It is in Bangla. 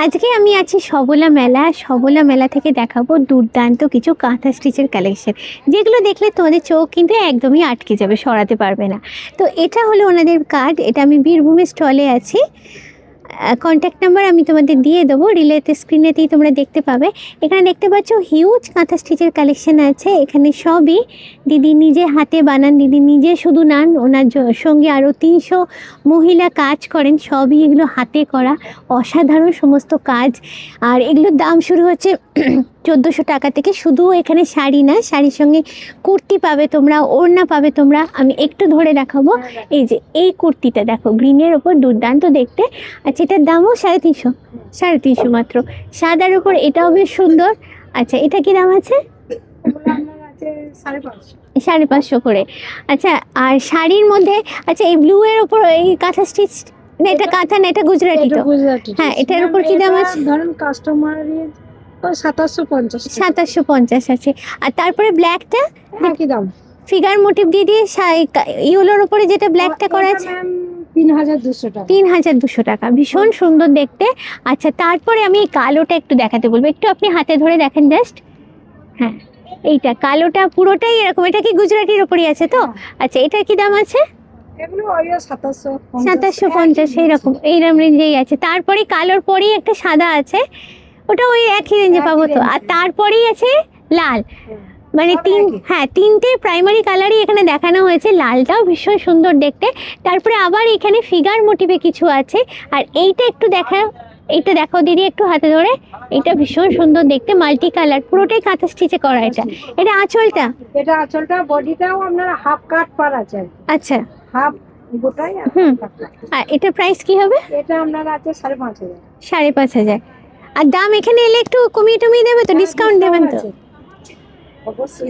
আজকে আমি আছি সবলা মেলা থেকে দেখাবো দুর্দান্ত কিছু কাঁথা স্টিচের কালেকশন, যেগুলো দেখলে তোমাদের চোখ কিন্তু একদমই আটকে যাবে, সরাতে পারবে না। তো এটা হলো ওনাদের কার্ড, এটা আমি বীরভূমের স্টলে আছি। কন্ট্যাক্ট নাম্বার আমি তোমাদের দিয়ে দেবো, রিলেতে স্ক্রিনেতেই তোমরা দেখতে পাবে। এখানে দেখতে পাচ্ছ হিউজ কাঁথা স্টিচের কালেকশন আছে। এখানে সবই দিদি নিজে হাতে বানান, দিদি নিজে শুধু নান, ওনার সঙ্গে আরও 300 মহিলা কাজ করেন। সবই এগুলো হাতে করা অসাধারণ সমস্ত কাজ। আর এগুলোর দাম শুরু হচ্ছে 1400 টাকা থেকে। শুধু এখানে শাড়ি না, শাড়ির সঙ্গে কুর্তি পাবে তোমরা, ওড়না পাবে তোমরা। আমি একটু ধরে দেখাবো। এই যে এই কুর্তিটা দেখো, গ্রিনের ওপর দুর্দান্ত দেখতে। আচ্ছা, এটার দামও 350 মাত্র। সাদার উপর এটাও বেশ সুন্দর। আচ্ছা, এটা কি দাম আছে? 550 করে। আচ্ছা, আর শাড়ির মধ্যে, আচ্ছা এই ব্লু এর ওপর এই কাঁথা স্টিচ না, এটা কাঁথা না, এটা গুজরাটি তো? হ্যাঁ, এটার উপর কি দাম আছে? ধরুন কাস্টমারের 2750 আছে। আর তারপরে ব্ল্যাকটা কি দাম? ফিগার মোটিভ দিয়ে ইউলোর উপরে যেটা ব্ল্যাকটা করা আছে 3200 টাকা। 3200 টাকা, ভীষণ সুন্দর দেখতে। আচ্ছা, তারপরে আমি এই কালোটা একটু দেখাতে বলবো, একটু আপনি হাতে ধরে দেখেন জাস্ট। হ্যাঁ, এইটা কালোটা পুরোটাই এরকম। এটা কি গুজরাটির উপরই আছে তো? আচ্ছা, এটার কি দাম আছে? এগুলো ওই 2750 এইরকম রেঞ্জেই আছে। তারপরে কালোর পরেই একটা সাদা আছে, ওটা ওই একই রেঞ্জে পাবো তো। আর তারপরেই আছে লাল, মানে তিনটে প্রাইমারি কালারই এখানে দেখানো হয়েছে। লালটাও ভীষণ সুন্দর দেখতে। তারপরে আবার এখানে ফিগার মোটিভে কিছু আছে। আর এইটা একটু এইটা দেখো দিদি, একটু হাতে ধরে। এটা ভীষণ সুন্দর দেখতে, মাল্টি কালার, পুরোটাই কাঁথা স্টিচে করা। এটা আঁচলটা বডিটাও আপনার হাফ কাট পার আছে। আচ্ছা, হাফ গোটাই। আর এটার প্রাইস কি হবে? এটা আপনার আছে 5500। 5500। আর দাম এখানে এলে একটু কমিয়ে টমিয়ে দেবে তো, ডিসকাউন্ট দেবেন তো? অবশ্যই।